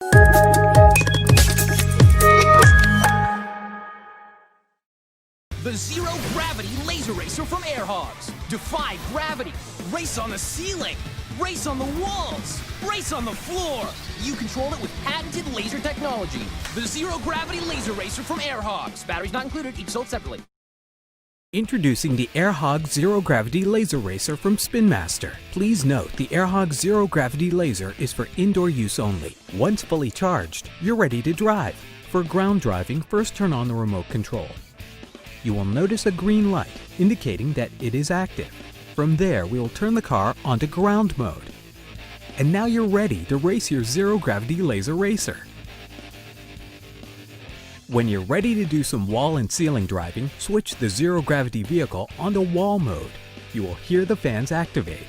The Zero Gravity Laser Racer from Hogs. Defy gravity. Race on the ceiling. Race on the walls. Race on the floor. You control it with patented laser technology. The Zero Gravity Laser Racer from Hogs. Batteries not included, each sold separately. Introducing the Hogs Zero Gravity Laser Racer from Spin Master. Please note the Hogs Zero Gravity Laser is for indoor use only. Once fully charged, you're ready to drive. For ground driving, first turn on the remote control. You will notice a green light indicating that it is active. From there, we will turn the car onto ground mode. And now you're ready to race your Zero Gravity Laser Racer. When you're ready to do some wall and ceiling driving, switch the Zero Gravity vehicle onto wall mode. You will hear the fans activate.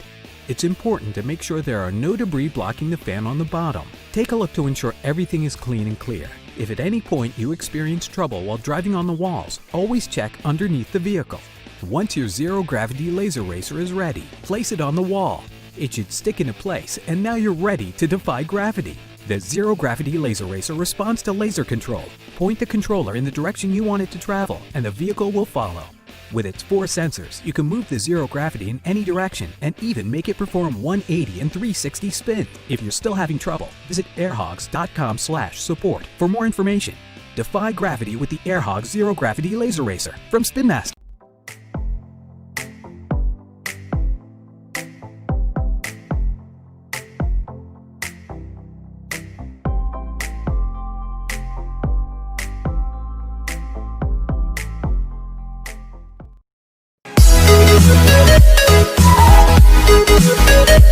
It's important to make sure there are no debris blocking the fan on the bottom. Take a look to ensure everything is clean and clear. If at any point you experience trouble while driving on the walls, always check underneath the vehicle. Once your Zero Gravity Laser Racer is ready, place it on the wall. It should stick into place, and now you're ready to defy gravity. The Zero Gravity Laser Racer responds to laser control. Point the controller in the direction you want it to travel, and the vehicle will follow. With its 4 sensors, you can move the Zero Gravity in any direction and even make it perform 180 and 360 spin. If you're still having trouble, visit airhogs.com/support for more information. Defy gravity with the Hogs Zero Gravity Laser Racer from Spin Master. We'll be right back.